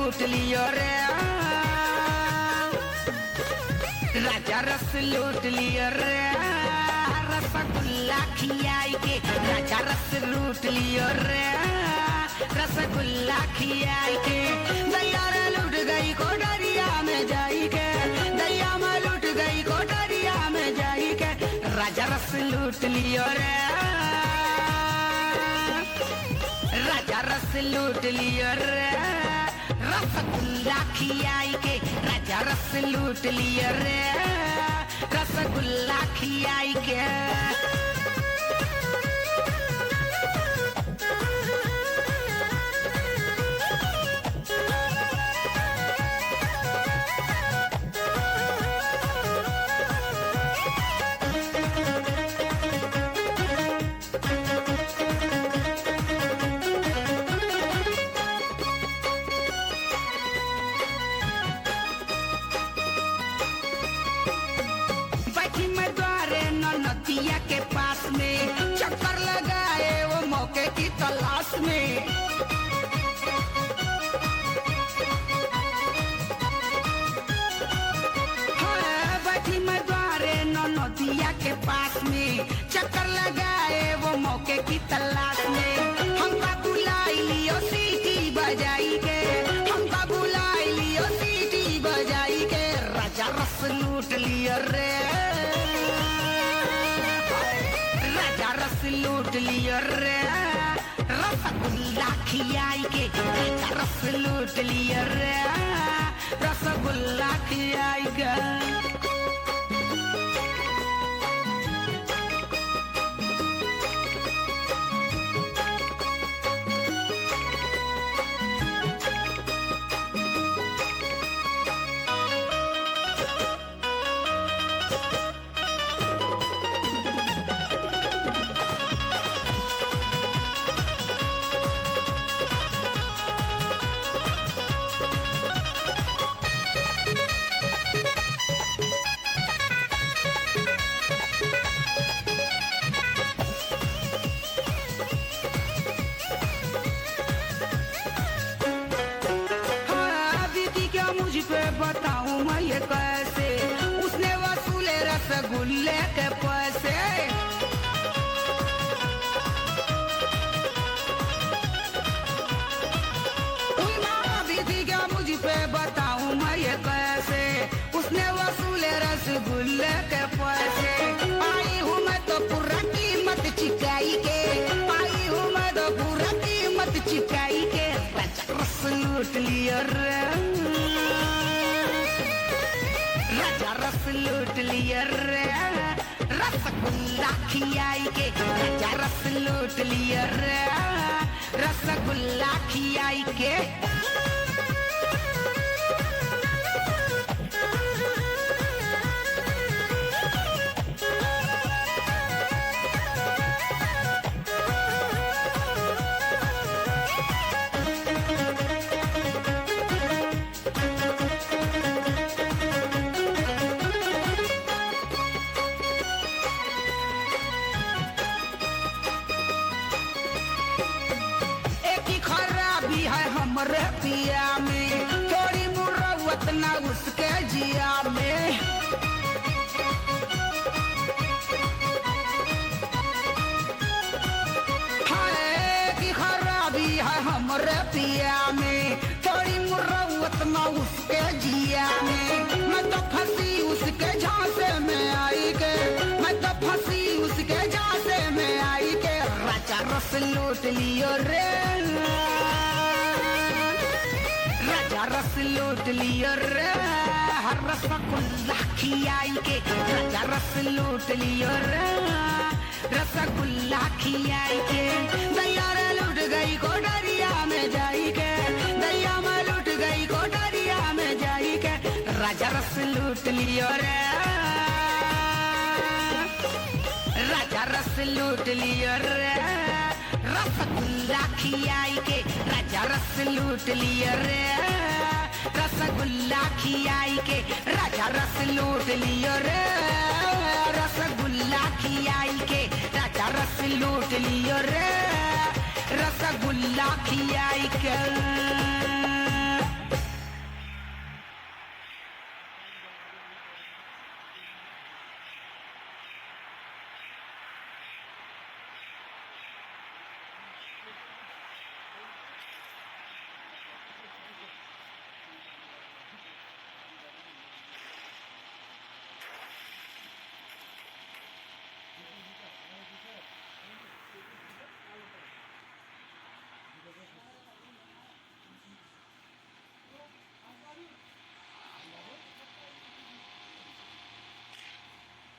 लूट लियो रे, राजा रस लूट लियो रे, रसगुल्ला खियाई के राजा रस लूट लियो रे, रसगुल्ला खियाई के दैया रे लूट गई कोठरिया में जाई के, दैया में लूट गई कोठरिया में जाई के, राजा रस लूट लियो रे, राजा रस लूट लियो रे, रसगुल्ला खियाई के राजा रस लूट लियो रे, रसगुल्ला खियाई के। नदिया के पास में चक्कर लगाए वो मौके की तलाश में, बैठी मैं द्वारे नदिया के पास में चक्कर लगाए वो मौके की तलाश में, हमका बुलाई लियो सीटी बजाई के, हमका बुलाई लियो सीटी बजाई के, राजा रस लूट लियो रे, रस लूट लियो रे, रसगुल्ला खियाई के राजा रस लूट लियो रे, रसगुल्ला खियाई के। बताऊं मैं ये कैसे, उसने वसूले रसगुल्ले के पैसे, क्या मुझ पे बताऊं मैं ये कैसे, उसने वसूले रसगुल्ले के पैसे, आई हूँ मैं तो पूरा कीमत चुकाई के, आई हूँ मैं तो पूरा कीमत चुकाई के, राजा रस लूट लियो रे, राजा रस लूट लियो रे, रसगुल्ला खियाई के राजा रस लूट लियो रे, रसगुल्ला खियाई के। हमरे पिया में थोड़ी मुरवत ना उसके जिया में, है कि खराबी है हमरे पिया में, थोड़ी मुरवत ना उसके जिया में, मैं तो फंसी उसके झांसे में आई के, मैं तो फंसी उसके झांसे में आई के, राजा रस लूट लियो रे, रस लूट लियो रे, रसगुल्ला खियाई के राजा रस लूट लियो रे, रसगुल्ला खियाई के, दैया रे लूट गई कोठरिया में जाई के, दैया में लूट गई कोठरिया में जाई के, राजा रस लूट लियो रे, राजा रस लूट लियो रे, रसगुल्ला खियाई के राजा रस लूट लियो रे, रसगुल्ला खियाई के राजा रस लूट लियो रे, रसगुल्ला खियाई के राजा रस लूट लियो रे, रसगुल्ला खियाई के।